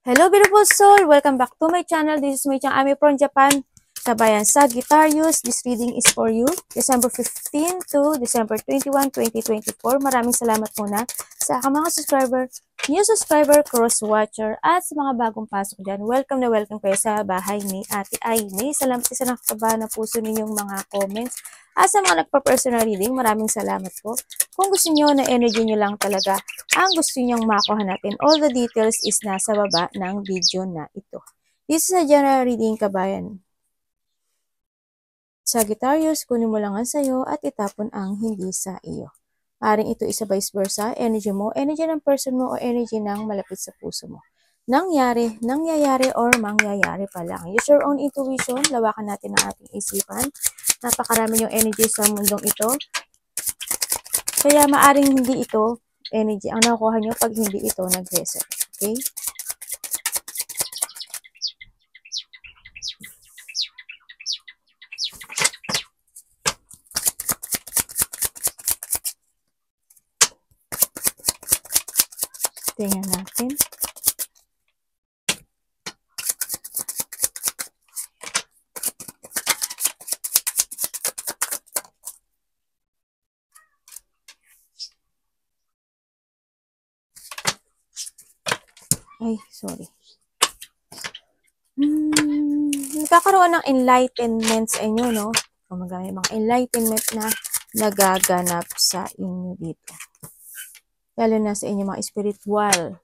Hello beautiful soul! Welcome back to my channel. This is my channel. Ami from Japan. Kabayan Sagittarius. This reading is for you. December 15 to December 21, 2024. Maraming salamat muna sa aking mga subscriber, new subscriber, cross-watcher, at sa mga bagong pasok dyan. Welcome na welcome kayo sa bahay ni Ate Aimee. Salamat sa nakakaba na puso ninyong mga comments. At sa mga nagpa-personal reading, maraming salamat po. Kung gusto niyo na energy niyo lang talaga ang gusto niyong makuha natin, all the details is nasa baba ng video na ito. This is a general reading, kabayan. Sagittarius, kunin mo lang ang sayo at itapon ang hindi sa iyo. Paring ito isa vice versa, energy mo, energy ng person mo, o energy ng malapit sa puso mo. Nangyayari or mangyayari pa lang. Use your own intuition, lawakan natin ang ating isipan. Napakarami yung energy sa mundong ito. Kaya maaring hindi ito energy ang nakukuha nyo pag hindi ito nag-reset. Okay? Tingnan natin. Ay, sorry. Nagkakaroon ng enlightenment sa inyo, no? May mga enlightenment na nagaganap sa inyo dito. Lalo na sa inyo mga spiritual.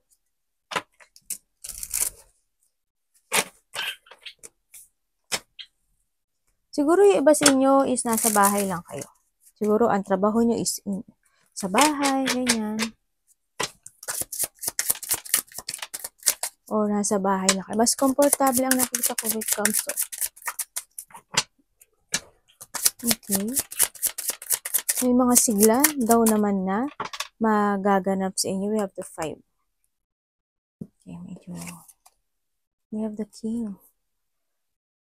Siguro yung iba sa inyo is nasa bahay lang kayo. Siguro ang trabaho nyo is sa bahay, ganyan. O nasa bahay lang kayo. Mas komportable ang nakita ko when it comes to. Okay. May mga sigla daw naman na magaganap sa inyo. We have the 5. Okay, medyo. We have the King.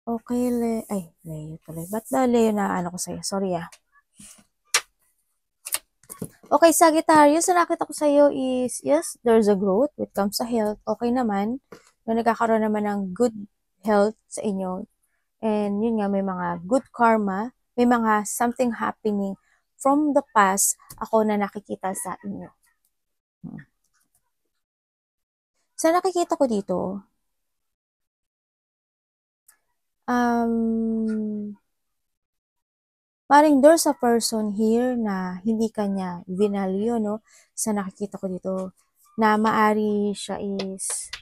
Okay, Leo tuloy. Ba't na Leo na ano ko sa'yo? Sorry ah. Okay, Sagittarius, ang nakita ko sa'yo is, yes, there's a growth when it comes sa health. Okay naman. Nagkakaroon naman ng good health sa inyo. And yun nga, may mga good karma. May mga something happening from the past ako na nakikita sa inyo. Sa nakikita ko dito, paring there's a person here na hindi kanya vinalyo, no? Sa nakikita ko dito, na maari siya is,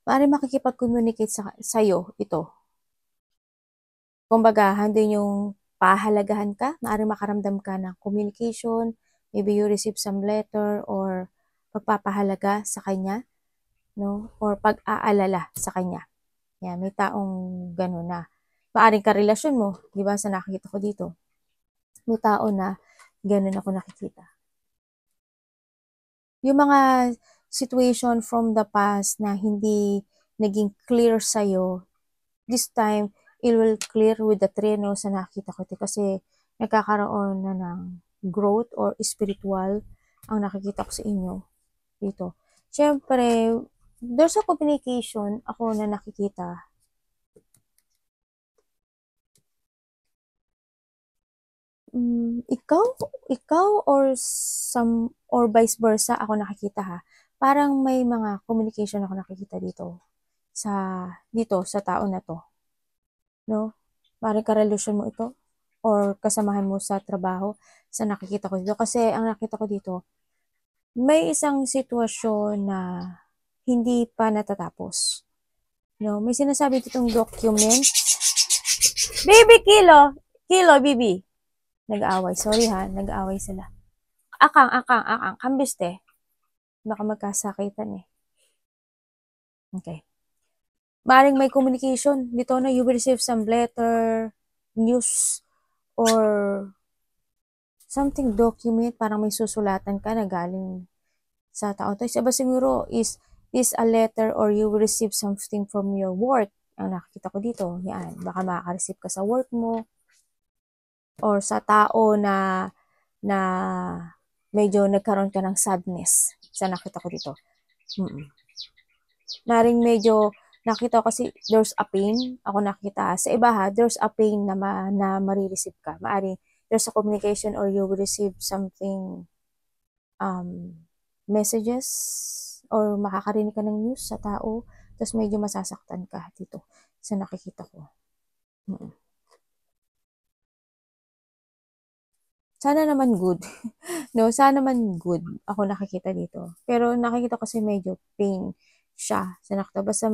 maari makikipag-communicate sa'yo ito. Kumbaga, handin yung pahalagahan ka, maari makaramdam ka ng communication, maybe you receive some letter or pagpapahalaga sa kanya, no? Or pag-aalala sa kanya. Yan, may taong gano'n na. Maaring karelasyon mo, di ba, sa nakikita ko dito. May tao na gano'n ako nakikita. Yung mga situation from the past na hindi naging clear sa'yo, this time, it will clear with the treno sa nakikita ko. Kasi nagkakaroon na ng growth or spiritual ang nakikita ko sa inyo dito. Siyempre, there's a communication ako na nakikita. Ikaw or vice versa ako nakikita ha. Parang may mga communication ako nakikita dito sa tao na to. No? Parang karelasyon mo ito or kasamahan mo sa trabaho sa nakikita ko dito. Kasi ang nakita ko dito, may isang sitwasyon na hindi pa natatapos. No? May sinasabi ditong document. Baby, kilo, baby. Nag-aaway. Sorry ha, nag-aaway sila. Akang. Kambiste. Baka magkasakitan eh. Okay. Maring may communication. Dito na you will receive some letter, news, or something document. Parang may susulatan ka na galing sa tao. Tapos iba siguro is a letter or you will receive something from your work. Ang nakikita ko dito. Yan. Baka makaka-receive ka sa work mo. Or sa tao na medyo nagkaroon ka ng sadness sa nakita ko dito. Maring medyo nakita ko kasi there's a pain. Ako nakita. Sa iba ha, there's a pain na, na marireceive ka. Maring there's a communication or you will receive something, messages or makakarinig ka ng news sa tao. Tapos medyo masasaktan ka dito sa nakikita ko. Sana naman good. No, sana naman good ako nakikita dito. Pero nakikita kasi medyo pain siya sa nakita. Basta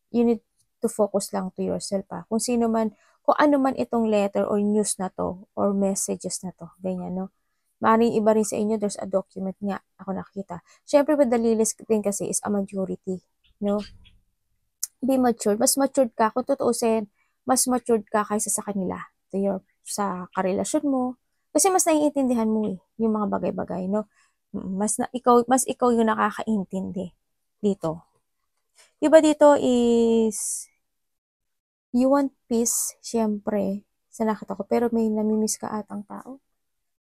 you need to focus lang to yourself pa. Kung sino man, kung ano man itong letter or news na to or messages na to. Ganyan, no? Maaaring iba rin sa inyo, there's a document nga ako nakita. Syempre, with the lilis din kasi is a majority. No? Be matured. Mas matured ka. Kung tutuusin, mas matured ka kaysa sa kanila. Sa karelasyon mo, kasi mas naiintindihan mo yung mga bagay-bagay, no? Mas ikaw yung nakakaintindi dito. Diba dito is you want peace, syempre, sa nakita ko, pero may namimiss ka atang tao.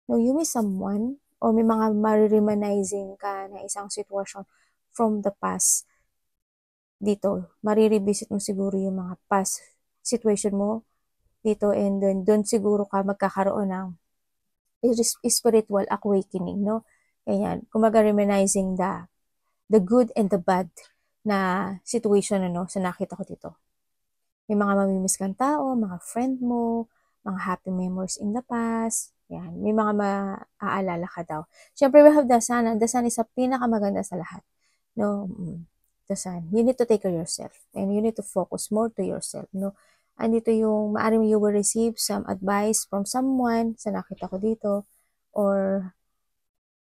No, you miss someone or may mga mariremanizing ka na isang sitwasyon from the past. Dito, marirevisit mo siguro yung mga past situation mo dito and then doon siguro ka magkakaroon ng spiritual awakening, no? Ganyan. Kumaga reminiscing the good and the bad na situation, ano, sa nakita ko dito. May mga mamimiss kang tao, mga friend mo, mga happy memories in the past. Yan. May mga maaalala ka daw. Siyempre, we have the sun. The sun is a pinakamaganda sa lahat. No? The sun. You need to take care of yourself. And you need to focus more to yourself. No? Andito yung maaaring you will receive some advice from someone sa nakita ko dito, or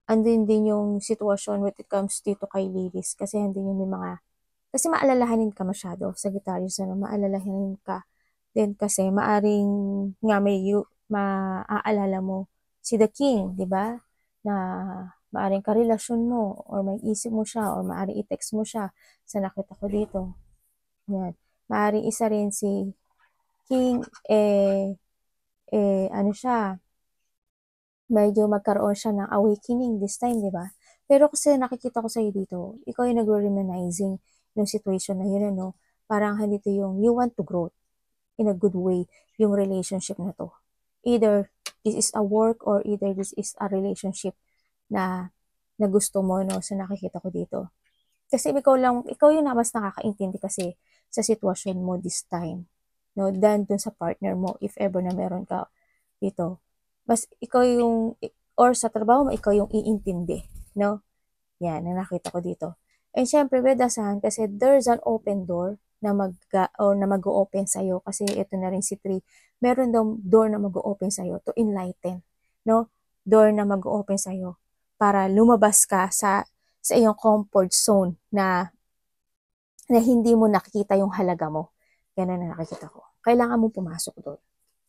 andin din yung sitwasyon when it comes dito kay Lilis, kasi andin yung may mga, kasi maalalahanin ka masyado sa Sagittarius, ano, maalalahanin ka din kasi maaring nga maaalala mo si The King, di ba? Na maaring karelasyon mo or may isip mo siya or maaring i-text mo siya sa nakita ko dito. Yan. Maaring isa rin si King, ano siya, medyo magkaroon siya ng awakening this time, di ba? Pero kasi nakikita ko sa'yo dito, ikaw yung nag-reminizing yung situation na yun, ano? Parang handito yung you want to grow in a good way yung relationship na to. Either this is a work or either this is a relationship na gusto mo, no? So nakikita ko dito. Kasi ikaw yung mas nakakaintindi kasi sa sitwasyon mo this time, no? Than dun sa partner mo, if ever na meron ka dito. Mas ikaw yung, or sa trabaho mo, ikaw yung iintindi, no? Yan, ang nakita ko dito. And syempre, with the sun, kasi there's an open door na mag-o-open sa'yo, kasi ito na rin si 3, meron daw door na mag-o-open sa'yo to enlighten, no? Door na mag-o-open sa'yo para lumabas ka sa iyong comfort zone na hindi mo nakikita yung halaga mo. Yan na nakikita ko. Kailangan mo pumasok doon.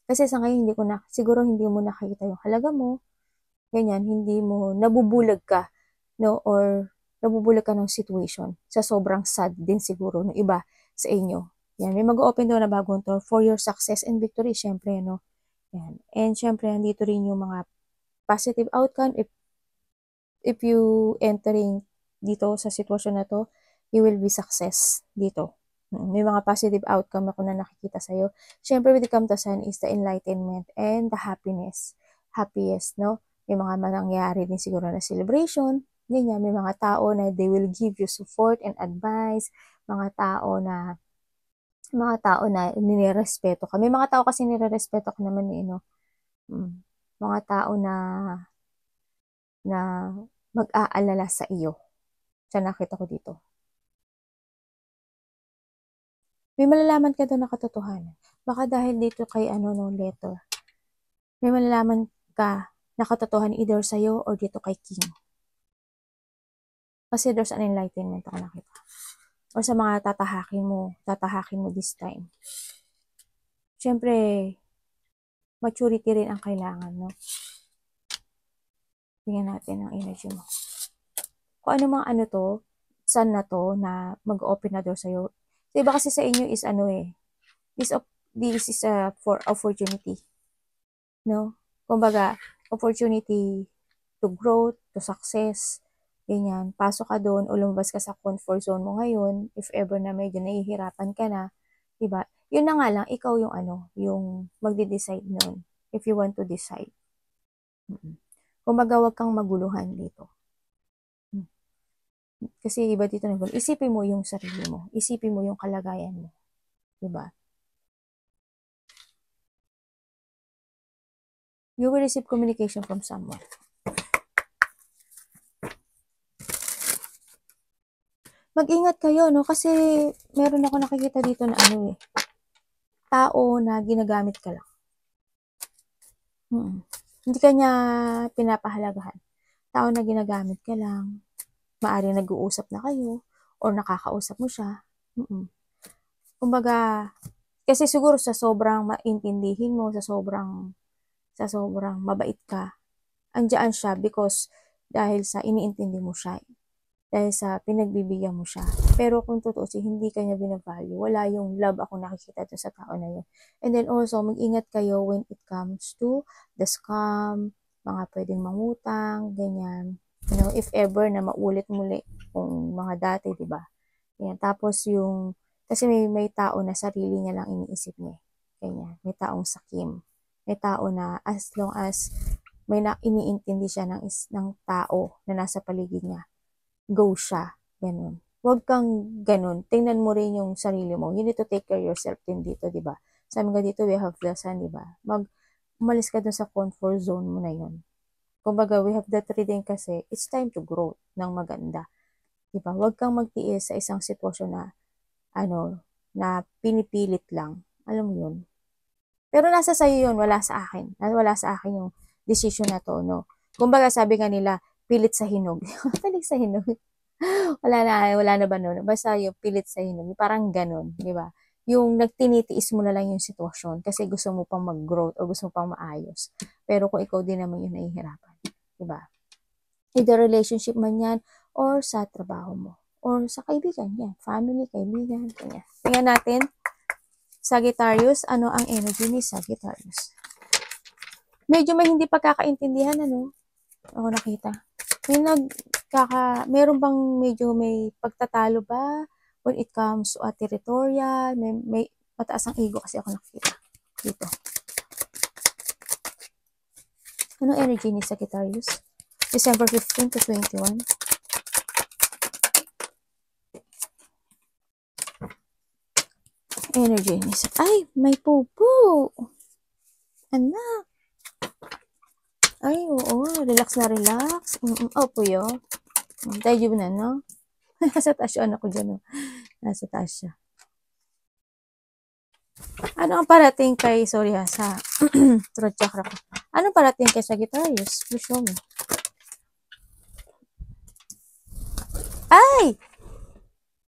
Kasi sa ngayon, siguro hindi mo nakikita yung halaga mo, ganyan, hindi mo, nabubulag ka, no, or nabubulag ka ng situation, sa sobrang sad din siguro ng iba sa inyo. Yan, may mag-open doon na bagong door for your success and victory, syempre, no. Yan. And syempre, nandito rin yung mga positive outcome if you entering dito sa sitwasyon na to, you will be success dito. May mga positive outcome ako na nakikita sa'yo. Siyempre, with the come to sun is the enlightenment and the happiness. Happiest, no? May mga manangyari din siguro na celebration. Ganyan, may mga tao na they will give you support and advice. Mga tao na nirerespeto ka. May mga tao kasi nirerespeto ka naman eh, no? Mga tao na mag-aalala sa iyo. Sa nakita ko dito. May malalaman ka doon na katotohanan. Baka dahil dito kay letter, may malalaman ka na katotohanan either sa'yo or dito kay King. Kasi there's an enlightenment ako nakita. Or sa mga tatahakin mo this time. Siyempre, maturity rin ang kailangan, no? Tingnan natin ang energy mo. Kung ano mga sun na to na mag-open na door sa'yo. So, iba kasi sa inyo is this is for opportunity. No? Kumbaga, opportunity to growth, to success, ganyan. Pasok ka doon o lumabas ka sa comfort zone mo ngayon, if ever na medyo nahihirapan ka na, diba? Yun na nga lang, ikaw yung yung magde-decide noon, if you want to decide. Kumbaga, wag kang maguluhan dito. Kasi iba dito na, isipin mo yung sarili mo, isipin mo yung kalagayan mo, diba? You will receive communication from someone. Mag-ingat kayo, no? Kasi meron ako nakikita dito na tao na ginagamit ka lang. Hindi ka niya pinapahalagahan. Tao na ginagamit ka lang. Maaring nag-uusap na kayo or nakakausap mo siya. Kumbaga, kasi siguro sa sobrang maintindihin mo, sa sobrang mabait ka, andiyan siya because dahil sa iniintindi mo siya. Dahil sa pinagbibigyan mo siya. Pero kung totoo hindi ka niya binavalue, wala yung love ako nakikita doon sa tao na yun. And then also, mag-ingat kayo when it comes to the scam, mga pwedeng mangutang, ganyan. You know, if ever na maulit muli kung mga dati, di ba? Yan. Tapos kasi may tao na sarili niya lang iniisip niya. Ganyan. May taong sakim. May tao na as long as may iniintindi siya ng tao na nasa paligid niya, go siya. Ganun. Huwag kang ganun. Tingnan mo rin yung sarili mo. You need to take care of yourself din dito, di ba? Sabi nga dito, we have the sun, di ba? Umalis ka dun sa comfort zone mo na yun. Kumbaga, we have that reading kasi, it's time to grow ng maganda. Di ba? Huwag kang magtiis sa isang sitwasyon na, na pinipilit lang. Alam mo yun? Pero nasa sa'yo yun, wala sa akin. Wala sa akin yung decision na to, no? Kumbaga, sabi nga nila, pilit sa hinog. Pilit sa hinog. wala na ba nun? Basta yung pilit sa hinog. Parang ganun, di ba? Yung nagtinitiis mo na lang yung sitwasyon kasi gusto mo pang mag-growth o gusto mo pang maayos. Pero kung ikaw din naman yung nahihirapan, di ba? Either relationship man yan or sa trabaho mo or sa kaibigan yan. Family, kaibigan, ganyan. Tingnan natin. Sagittarius, ano ang energy ni Sagittarius? Medyo may hindi pagkakaintindihan, ako nakita. Meron bang medyo may pagtatalo ba when it comes to territorial, may mataas ang ego kasi ako nakita dito. Anong energy ni Sagittarius? December 15 to 21. Energy ni Ay, may pupo! Anak! Ay, oo. Relax na relax. Opo yun. Tayo na, no? Nasa taas yung anak ko dyan, no? Nasa taas siya. Ano ang parating kay, sorry ha, sa throat chakra ko. Anong parating kay Sagittarius? Please show me. Ay!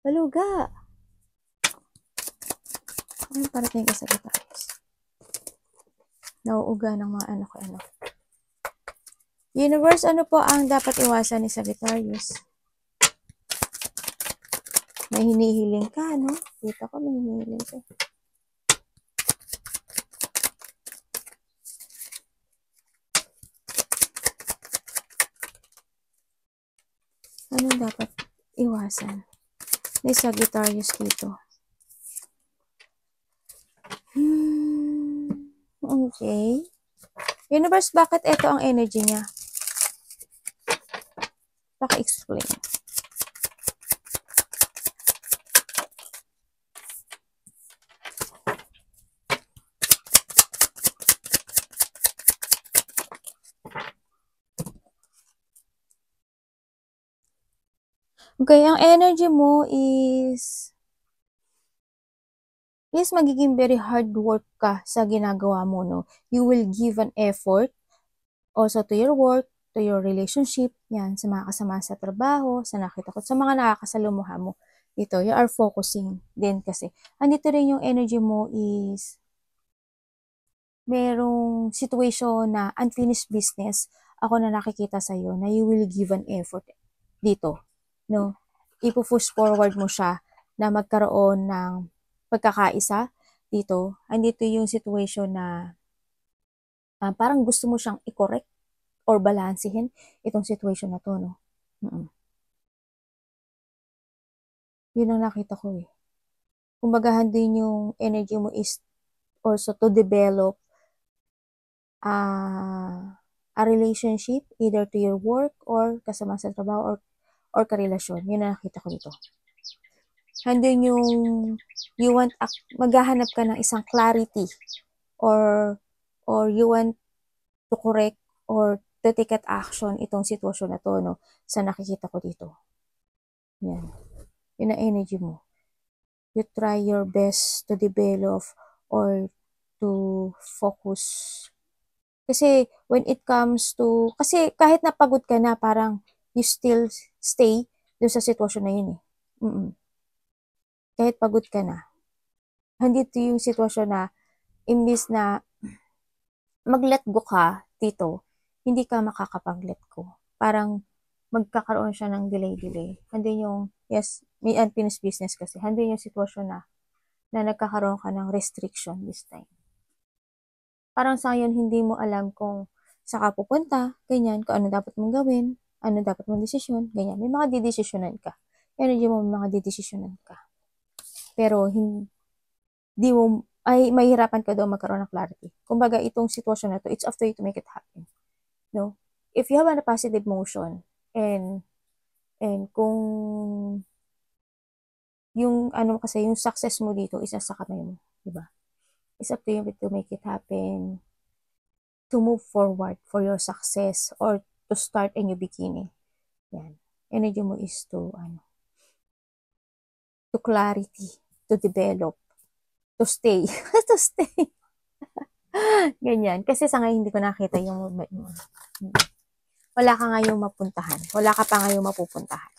Baluga! Anong parating kay Sagittarius? Nauuga ng mga anak ko, Universe, ano po ang dapat iwasan ni Sagittarius? May hinihiling ka, no? Dito ko may hinihiling ka. Ano dapat iwasan ni Sagittarius dito? Okay. Universe, bakit ito ang energy niya? Paki-explain. Okay, ang energy mo is magiging very hard work ka sa ginagawa mo, no? You will give an effort also to your work, to your relationship, yan, sa mga kasama sa trabaho, sa nakita ko, sa mga nakakasalumuha mo. Dito, you are focusing din kasi. Andito rin yung energy mo is merong situation na unfinished business ako na nakikita sa'yo na you will give an effort dito, no? Ipo-push forward mo siya na magkaroon ng pagkakaisa dito. Andito yung situation na parang gusto mo siyang i-correct or balansehin itong situation na to, no? Yun ang nakita ko eh. Kumbaga, din yung energy mo is also to develop a relationship either to your work or kasama sa trabaho or karelasyon. Yun ang nakita ko dito. Handin yung you want maghahanap ka ng isang clarity or you want to correct or to take at action itong sitwasyon na to, no, sa nakikita ko dito. Yan. Yun ang energy mo. You try your best to develop or to focus. Kasi when it comes to, kasi kahit napagod ka na, parang you still stay doon sa sitwasyon na yun eh. Kahit pagod ka na. Handito yung sitwasyon na imbis na mag-let go ka dito, hindi ka makakapag-let go. Parang magkakaroon siya ng delay. Handin yung, yes, may unfinished business kasi. Handin yung sitwasyon na nagkakaroon ka ng restriction this time. Parang sa ngayon, hindi mo alam kung saan ka pupunta, ganyan, kung ano dapat mong gawin, ano dapat mong desisyon, ganyan. May mga didesisyonan ka. Energy mo, may mga didesisyonan ka. Pero, hindi mo, ay mahihirapan ka daw magkaroon ng clarity. Kumbaga, itong sitwasyon na to, it's up to you to make it happen. No? If you have a positive motion, and kung yung ano kasi, yung success mo dito is sa kamay mo, diba? It's up to you to make it happen, to move forward for your success, or to start a new beginning. Yan. Energy mo is to clarity, to develop, to stay. To stay. Ganyan. Kasi sa ngayon, hindi ko nakita yung movement mo. Wala ka ngayong mapuntahan. Wala ka pa ngayong mapupuntahan.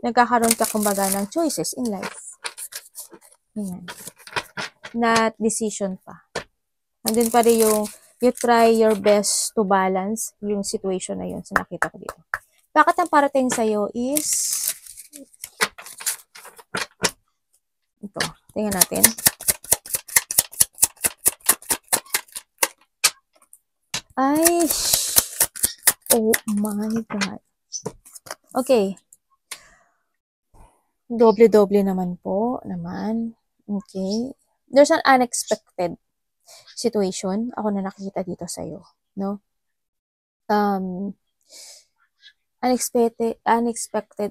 Nagkakaroon ka kumbaga ng choices in life. Ganyan. Not decision pa. Andun pa rin yung you try your best to balance yung situation na yun sa nakita ko dito. Bakit ang parating sa'yo is ito. Tingnan natin. Ay, oh my God. Okay. Doble-doble naman po. Okay. There's an unexpected situation ako na nakikita dito sa'yo. No? Unexpected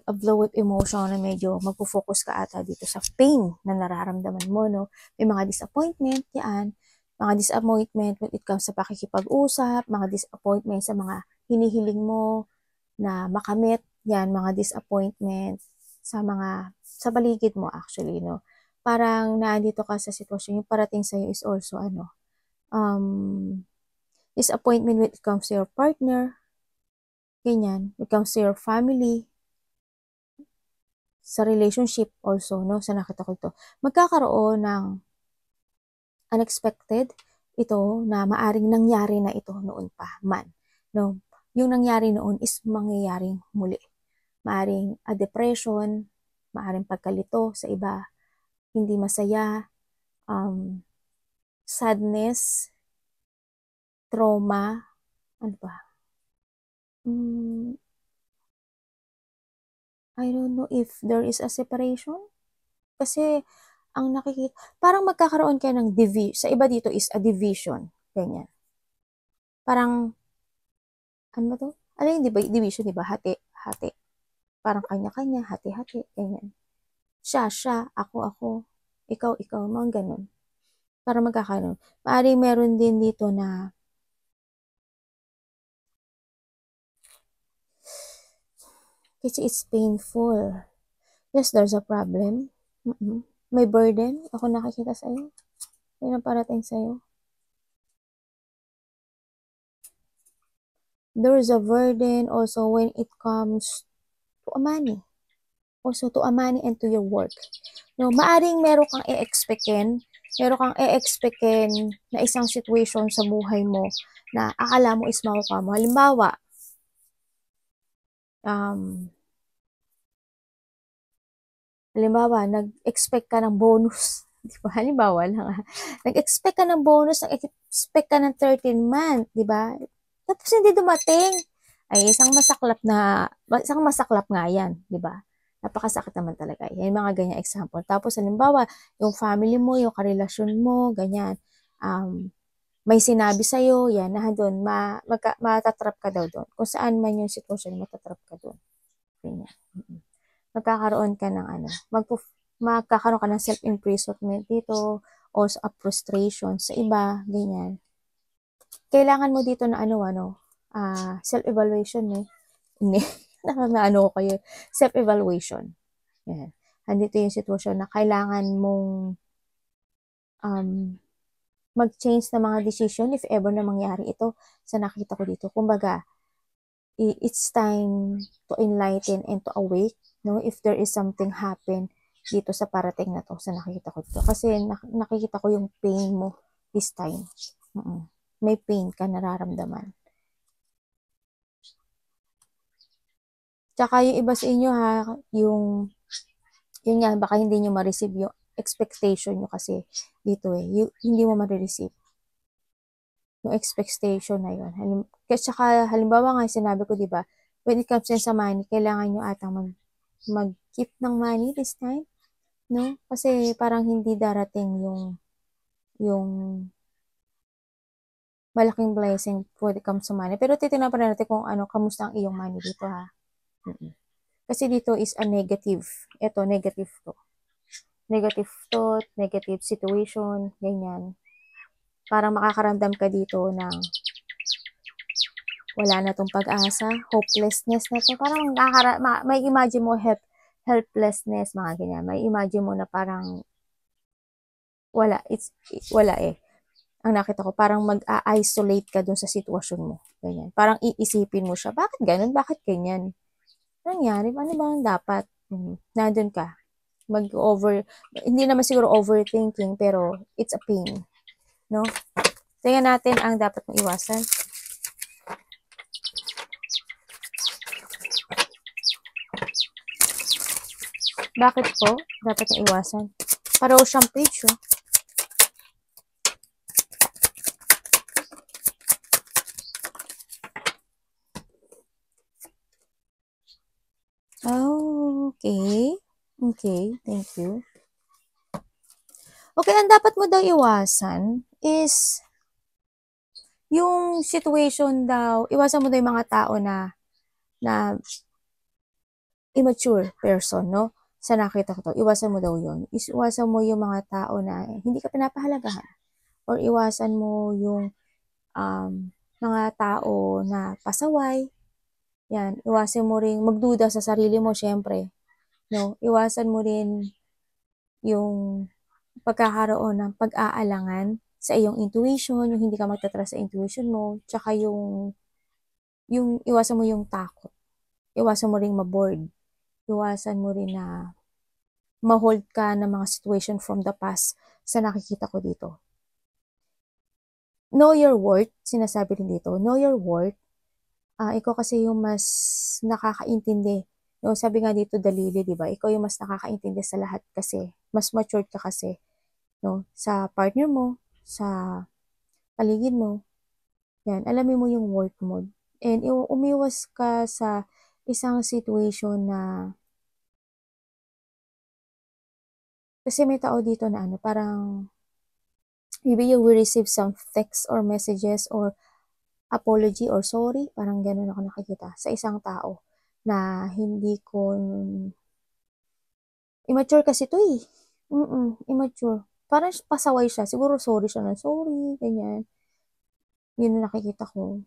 a blow up emotion na medyo magpo-focus ka ata dito sa pain na nararamdaman mo, no? May mga disappointment, yan. Mga disappointment when it comes sa pakikipag-usap, mga disappointment sa mga hinihiling mo na makamit, yan, mga disappointment sa paligid mo actually, no? Parang naandito ka sa sitwasyon, yung parating sa'yo is also, disappointment when it comes to your partner, ganyan, when it comes to your family, sa relationship also, no, sa nakita ko ito. Magkakaroon ng unexpected ito na maaring nangyari na ito noon pa man, no? Yung nangyari noon is mangyayaring muli. Maaring a depression, maaring pagkalito sa iba, hindi masaya, sadness, trauma, ano ba? I don't know if there is a separation. Kasi, ang nakikita, parang magkakaroon ka ng sa iba dito is a division. Ganyan. Parang, ano ba to? Ano yung division, diba? Hati. Parang kanya-kanya, hati-hati, ganyan. Siya, ako, ikaw, mga ganun. Para magkakaroon. Maaring meron din dito na kasi it's painful. Yes, there's a problem. May burden. Ako nakikita sa'yo. May naparating sa'yo. There's a burden also when it comes to money. Also to money and to your work. No, maaring meron kang i-expectin na isang situation sa buhay mo na akala mo is makukuha mo. Halimbawa, nag-expect ka ng bonus. Di ba? Halimbawa lang. Nag-expect ka ng bonus, nag-expect ka ng 13th month, di ba? Tapos hindi dumating. Ay, isang masaklap nga yan, di ba? Napakasakit naman talaga. Yan mga ganyan example. Tapos, halimbawa, yung family mo, yung karelasyon mo, ganyan. May sinabi sa'yo, yan, na doon, matatrap ka daw doon. Kung saan man yung sitwasyon, matatrap ka doon. Ganyan. Magkakaroon ka ng magkakaroon ka ng self-imprisonment dito, o sa frustration sa iba, ganyan. Kailangan mo dito na self-evaluation eh. Hindi, ano ko kayo, self-evaluation. Yan. Andito yung sitwasyon na kailangan mong mag-change na mga decision if ever na mangyari ito sa nakita ko dito. Kumbaga, it's time to enlighten and to awake, no? If there is something happen dito sa parating na to, sa nakikita ko dito. Kasi nakikita ko yung pain mo this time. May pain ka nararamdaman. Tsaka yung iba sa inyo yun nga, baka hindi nyo ma-receive yung expectation nyo kasi dito hindi mo ma-receive yung expectation na yun. Tsaka halimbawa nga sinabi ko, diba, when it comes sa money, kailangan nyo atang mag-keep ng money this time, no? Kasi parang hindi darating yung malaking blessing when it comes sa money. Pero titignan pa rin natin kung kamusta ang iyong money dito Kasi dito is a negative. Ito, negative to. Negative thought, negative situation, ganyan. Parang makakaramdam ka dito ng wala na tong pag-asa, hopelessness na to. Parang may imagine mo helplessness, mga ganyan. May imagine mo na parang wala Ang nakita ko, parang mag-isolate ka dun sa sitwasyon mo. Ganyan. Parang iisipin mo siya, bakit ganun? Bakit ganyan? Nangyari? Ano ba ang dapat? Nandun ka. Hindi naman siguro overthinking, pero it's a pain. No? Tingnan natin ang dapat mong iwasan. Bakit po? Dapat niya iwasan. Pareho siyang page, Oh, okay. Okay, thank you. Okay, ang dapat mo daw iwasan is yung situation daw, iwasan mo daw yung mga tao na immature person, no? Sa nakita ko to, iwasan mo daw yun. Iwasan mo yung mga tao na hindi ka pinapahalagahan. Or iwasan mo yung mga tao na pasaway. Yan, iwasan mo rin magduda sa sarili mo, syempre. No? Iwasan mo rin yung pagkakaroon ng pag-aalangan sa iyong intuition, yung hindi ka magtatrust sa intuition mo, tsaka yung iwasan mo yung takot. Iwasan mo rin ma-bored. Iwasan mo rin na ma-hold ka ng mga situation from the past sa nakikita ko dito. Know your worth, sinasabi rin dito. Know your worth. Ikaw kasi yung mas nakakaintindi. No, sabi nga dito, dalili, di ba? Ikaw yung mas nakakaintindi sa lahat kasi. Mas matured ka kasi. No? Sa partner mo, sa paligid mo. Yan, alamin mo yung worth mo. And umiwas ka sa isang situation na kasi may tao dito na parang maybe you will receive some text or messages or apology or sorry, parang ganun ako nakikita sa isang tao na hindi ko immature kasi to immature. Parang pasaway siya. Siguro sorry siya na sorry, ganyan. Yun na nakikita ko.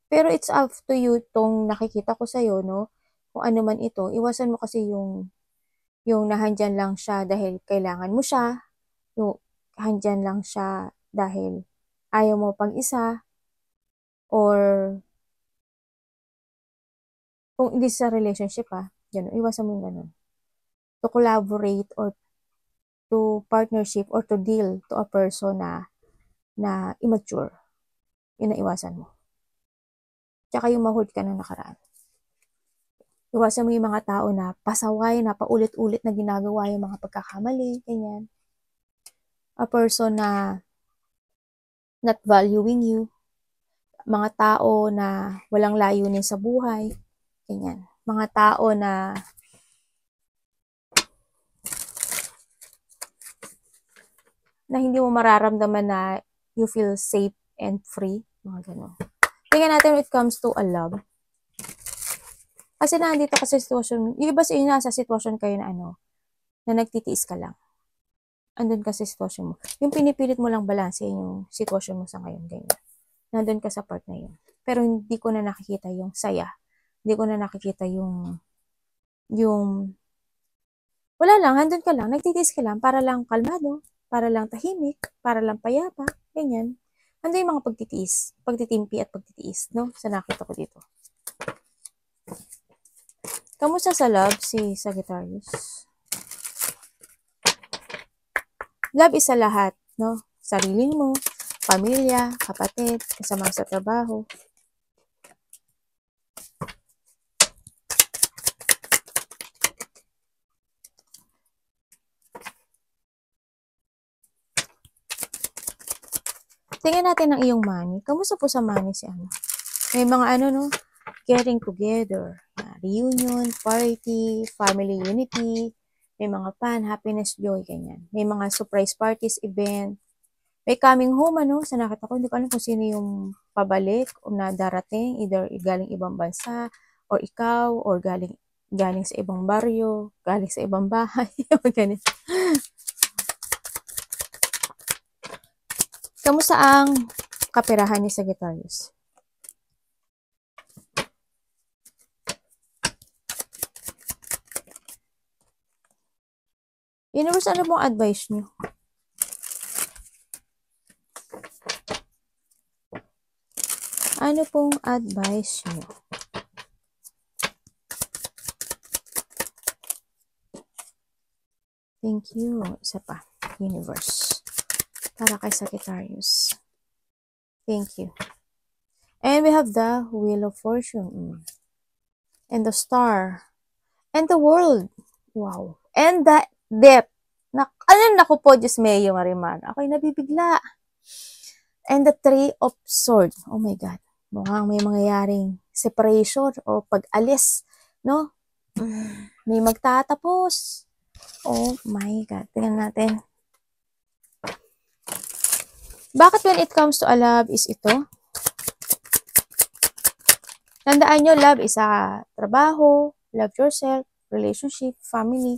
Pero it's up to you tong nakikita ko sa'yo, no? Kung ano man ito, iwasan mo kasi yung nahandyan lang siya dahil kailangan mo siya, yung handyan lang siya dahil ayaw mo pag-isa, or kung hindi sa relationship ganun, iwasan mo yung ganun. To collaborate or to partnership or to deal to a person na immature. Yun na iwasan mo. Tsaka yung ma-hold ka ng nakaraan. Iwasan mo yung mga tao na pasaway, na paulit-ulit na ginagawa yung mga pagkakamali, ganyan. A person na not valuing you. mga tao na walang layunin sa buhay, ganyan. Mga tao na hindi mo mararamdaman na you feel safe and free, mga gano'n. Tingnan natin when it comes to a love. Kasi nandito ka sa sitwasyon, yung iba sa inyo nasa sitwasyon kayo na na nagtitiis ka lang. Andun ka sa sitwasyon mo. Yung pinipilit mo lang balansehin yung sitwasyon mo sa ngayon, ganyan. Nandun ka sa part na yun. Pero hindi ko na nakikita yung saya. Hindi ko na nakikita yung wala lang, andun ka lang, nagtitiis ka lang para lang kalmado, para lang tahimik, para lang payapa, ganyan. Ano yung mga pagtitiis, pagtitimpi at pagtitiis, no? Sa nakita ko dito. Kamusta sa love si Sagittarius? Love is sa lahat, no? Sarili mo, pamilya, kapatid, kasama sa trabaho. Tingnan natin ang iyong money. Kamusta po sa money si May mga no? Getting together, reunion, party, family unity, may mga fun, happiness, joy, ganyan. May mga surprise parties, event, may coming home, sa nakita ko, hindi ko alam kung sino yung pabalik o na darating, either galing ibang bansa, or ikaw, or galing sa ibang baryo, galing sa ibang bahay, ganyan. Kamusta ang kaperahan ni Sagittarius? Universe, ano pong advice nyo? Ano pong advice nyo? Thank you. Isa pa. Universe. Para kay Sagittarius. Thank you. And we have the Wheel of Fortune. And the Star. And the World. Wow. And the Death. Naku po, Diyos Mayo Marimar. Ako'y nabibigla. And the Three of Swords. Oh my God. Mukhang may mangyayaring separation o pag-alis. No? May magtatapos. Oh my God. Tingnan natin. Bakit when it comes to a love is ito? Tandaan nyo, love is sa trabaho, love yourself, relationship, family,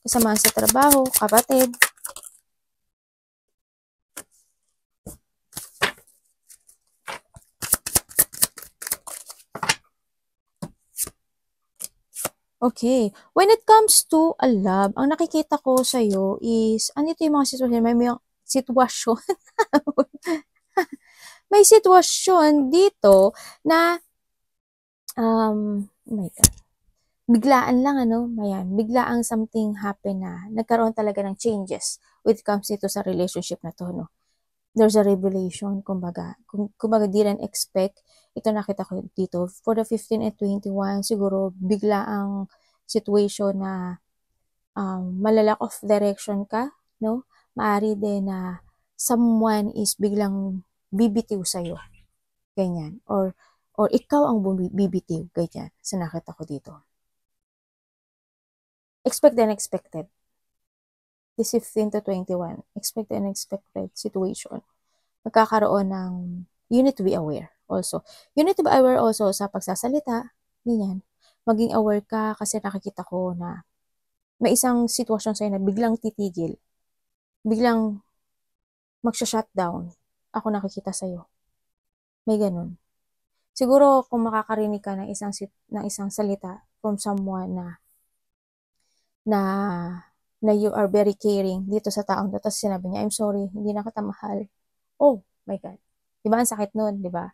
kasama sa trabaho, kapatid. Okay. When it comes to a love, ang nakikita ko sa'yo is, andito yung mga sitwasyon, may sitwasyon. May sitwasyon dito na, oh my God, biglaan lang, mayan, biglaang something happen na, nagkaroon talaga ng changes when it comes dito sa relationship na to, no? There's a revelation, kumbaga didn't expect, ito nakita ko dito, for the 15 and 21, siguro bigla ang situation na malalack of direction ka, no? Maari din na someone is biglang bibitiw sa'yo, ganyan, or ikaw ang bibitiw, ganyan, sa nakita ko dito. Expect the unexpected. This 15 to 21, expect the unexpected situation. Magkakaroon ng, you need to be aware also. You need to be aware also sa pagsasalita, ganyan. Maging aware ka kasi nakikita ko na may isang sitwasyon sa'yo na biglang titigil. Biglang magsha-shutdown. Ako nakikita sa'yo. May ganun. Siguro kung makakarinig ka ng isang salita from someone na you are very caring dito sa taong to, tapos sinabi niya, I'm sorry, hindi na kita mahal. Oh my God. Diba ang sakit nun, diba?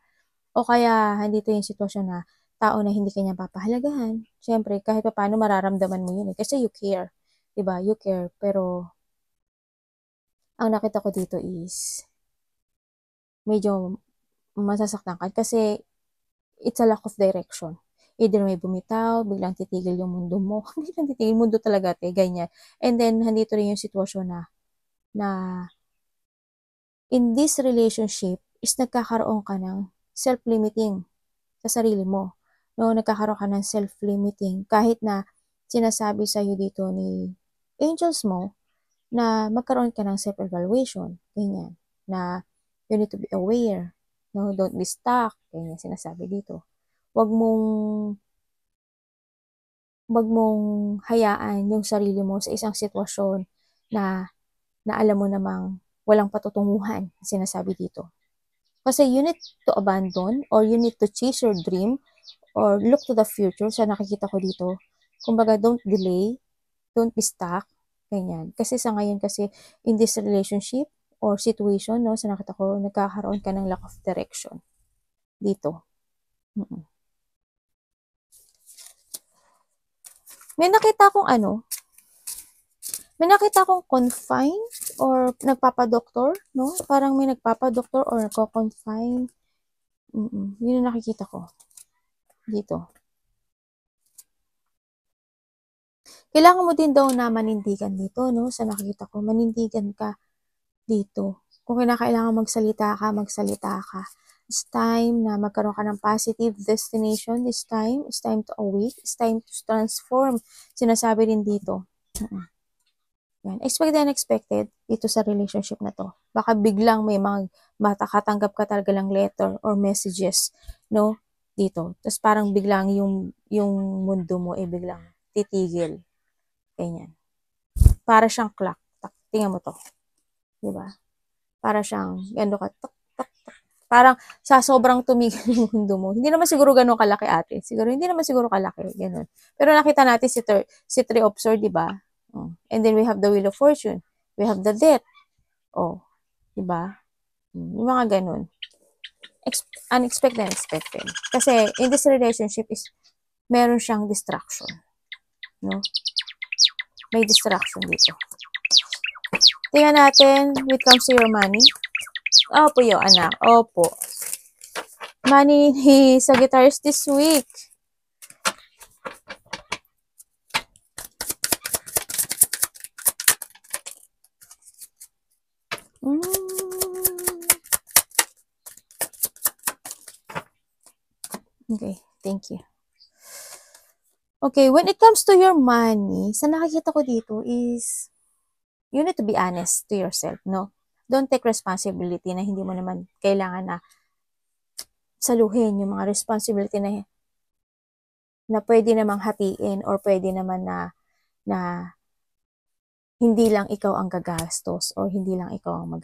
O kaya, andito yung sitwasyon na tao na hindi kanya papahalagahan. Siyempre, kahit pa paano mararamdaman mo yun kasi you care. Diba? You care. Pero, ang nakita ko dito is, medyo masasaktan ka kasi it's a lack of direction. Either may bumitaw, biglang titigil yung mundo mo. Biglang titigil mundo talaga, ganyan. And then, handito rin yung sitwasyon na in this relationship is nagkakaroon ka ng self-limiting sa sarili mo. No, nagkakaroon ka ng self-limiting kahit na sinasabi sa iyo dito ni angels mo na magkaroon ka ng self-evaluation. Ganyan. Na you need to be aware. No, don't be stuck. Ganyan sinasabi dito. Wag mong hayaan yung sarili mo sa isang sitwasyon na alam mo namang walang patutunguhan, sinasabi dito. Kasi you need to abandon or you need to chase your dream or look to the future. Sa nakikita ko dito, kumbaga don't delay, don't be stuck, ganyan. Kasi sa ngayon kasi in this relationship or situation, no, sa nakita ko, nagkakaroon ka ng lack of direction dito. May nakita akong confined or nagpapadoktor, no? Parang may nagpapadoktor or nagko-confine. Yun yung nakikita ko dito. Kailangan mo din daw na manindigan dito, no? Sa nakikita ko, manindigan ka dito. Kung kinakailangan magsalita ka. It's time na magkaroon ka ng positive destination this time. It's time to awake. It's time to transform. Sinasabi rin dito. Yan. Expected and unexpected dito sa relationship na to. Baka biglang may mga matakatanggap ka talaga ng letter or messages, no? Dito. Tapos parang biglang yung mundo mo biglang titigil. Ganyan. Para siyang clock. Tingnan mo to. Diba? Para siyang, gano'n ka, parang sa sobrang tumigil yung mundo mo. Hindi naman siguro gano'n kalaki ate. Hindi naman siguro kalaki. Gano'n. Pero nakita natin si Three of Swords, diba? And then we have the Wheel of Fortune. We have the Death. Diba? Yung mga gano'n. Unexpected. Kasi in this relationship is meron siyang distraction. No? May distraction dito. Tingnan natin when it comes to your money. Opo yo, anak. Opo. Money ni Sagittarius this week. Okay, thank you. Okay, when it comes to your money, sa nakikita ko dito is you need to be honest to yourself, no? Don't take responsibility na hindi mo naman kailangan na saluhin yung mga responsibility na pwede namang hatiin or pwede naman na hindi lang ikaw ang gagastos or hindi lang ikaw ang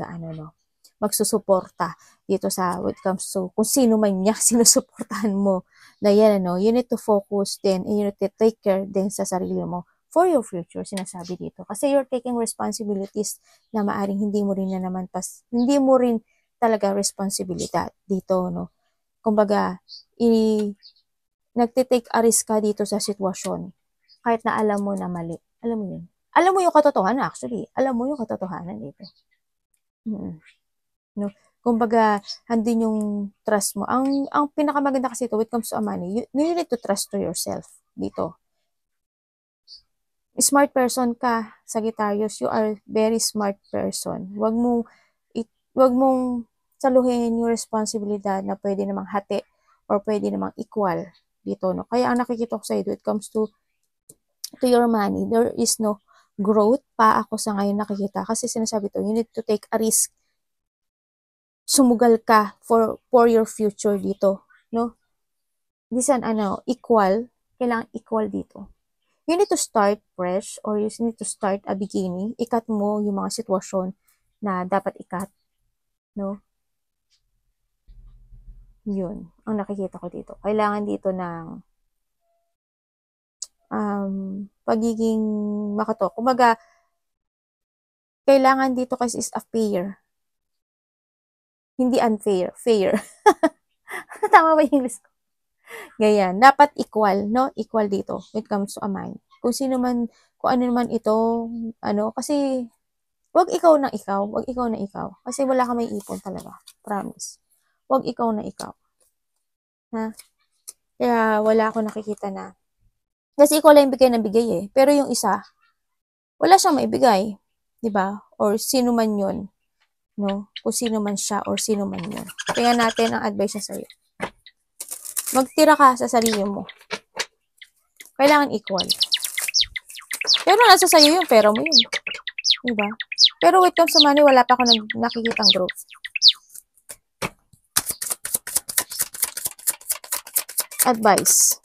magsusuporta dito sa when it comes to kung sino man niya sinusuportahan mo na yan, you need to focus din and you need to take care din sa sarili mo for your future, sinasabi dito. Kasi you're taking responsibilities na maaring hindi mo rin talaga responsibilidad dito, no? Kumbaga, nagtitake a risk ka dito sa sitwasyon kahit na alam mo na mali. Alam mo yun. Alam mo yung katotohanan actually. Alam mo yung katotohanan dito. No? Kumbaga, handin yung trust mo. Ang pinakamaganda kasi ito when it comes to money, you need to trust to yourself dito. Smart person ka, Sagittarius. You are very smart person. Wag mong saluhin yung responsibilidad na pwede namang hati or pwede namang equal dito, no? Kaya ang nakikita ko sa iyo, it comes to your money, there is no growth pa ako sa ngayon nakikita. Kasi sinasabi to, you need to take a risk. Sumugal ka for your future dito, no? Disan, equal. Kailangan equal dito. You need to start fresh or you need to start a beginning. Ikat mo yung mga sitwasyon na dapat ikat. No? Yun. Ang nakikita ko dito. Kailangan dito ng pagiging makato. Kumbaga, kailangan dito kasi is a fair. Hindi unfair. Fair. Tama ba yung English ko? Ganyan. Dapat equal, no? Equal dito when it comes to a mind. Kung ano naman ito, kasi wag ikaw na ikaw. Kasi wala ka may ipon talaga. Promise. Wag ikaw na ikaw. Ha? Kaya wala ako nakikita na. Kasi ikaw lang bigay ng bigay eh. Pero yung isa, wala siyang maibigay. Diba? Or sino man yun. No? Kung sino man siya or sino man yun. Kaya natin ang advice niya sa'yo. Magtira ka sa sarili mo. Kailangan equal. Pero nasa sa'yo yung pera mo yun. Diba? Pero when it comes to money, wala pa ako nakikitang growth. Advice.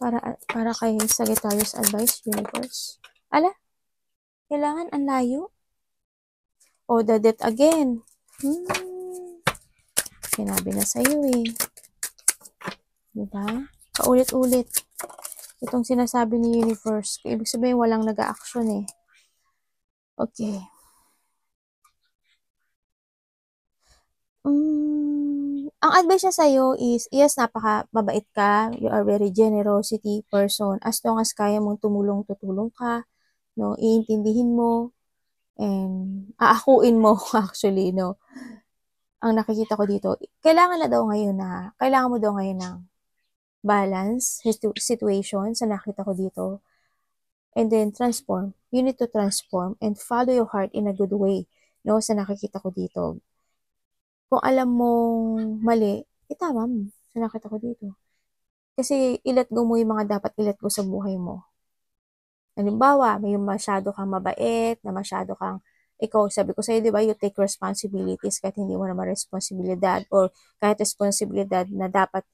Para kay Sagittarius advice, universe. Ala, kailangan ang layo. O, the death again. Sinabi na sa'yo eh. Diba? Paulit-ulit. Itong sinasabi ni universe. Ibig sabihin, walang nag-a-action eh. Okay. Ang advice niya sa'yo is, yes, napaka-mabait ka. You are very generosity person. As long as kaya mong tumulong, tutulong ka. No? Iintindihin mo. And aakuin mo actually, no? Ang nakikita ko dito, kailangan mo daw ngayon ng balance, situation sa nakita ko dito. And then transform. You need to transform and follow your heart in a good way, no? Sa nakikita ko dito. Kung alam mong mali, itama mo. Sa nakita ko dito. Kasi i-let go mo yung mga dapat i-let go sa buhay mo. Halimbawa, may masyado kang mabait, na masyado kang, ikaw, sabi ko sa'yo, di ba, you take responsibilities kahit hindi mo naman responsibilidad or kahit responsibilidad na dapat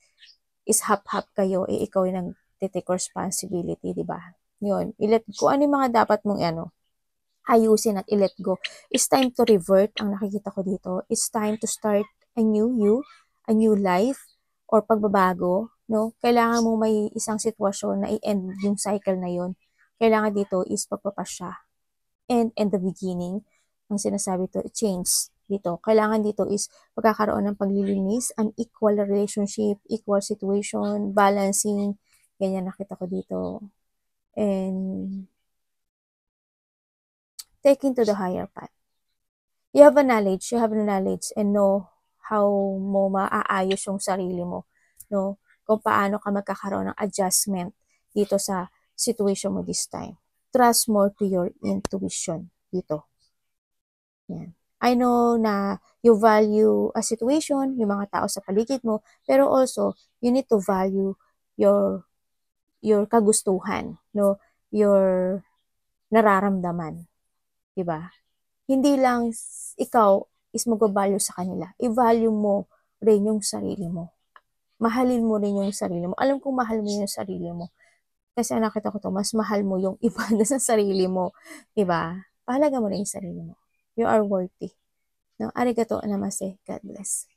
is hap-hap kayo, ikaw yung nag-take responsibility, di ba? Yun, kung ano yung mga dapat mong ayusin at i-let go. It's time to revert, ang nakikita ko dito. It's time to start a new you, a new life, or pagbabago, no? Kailangan mo may isang sitwasyon na i-end yung cycle na yun. Kailangan dito is pagpapasya. And the beginning, ang sinasabi to, change dito. Kailangan dito is pagkakaroon ng paglilinis, an equal relationship, equal situation, balancing, ganyan nakita ko dito. And taking to the higher path. You have a knowledge and know how mo maaayos yung sarili mo, no? Kung paano ka magkakaroon ng adjustment dito sa situation mo this time. Trust more to your intuition dito. Yan. I know na you value a situation, yung mga tao sa paligid mo, pero also, you need to value your kagustuhan, no? Your nararamdaman. Diba? Hindi lang ikaw is mag-value sa kanila. I-value mo rin yung sarili mo. Mahalin mo rin yung sarili mo. Alam kong mahal mo yung sarili mo. Kasi nakita ko to, mas mahal mo yung iba na sa sarili mo. Diba? Pahalaga mo rin yung sarili mo. You are worthy. No? Arigato namaste. God bless.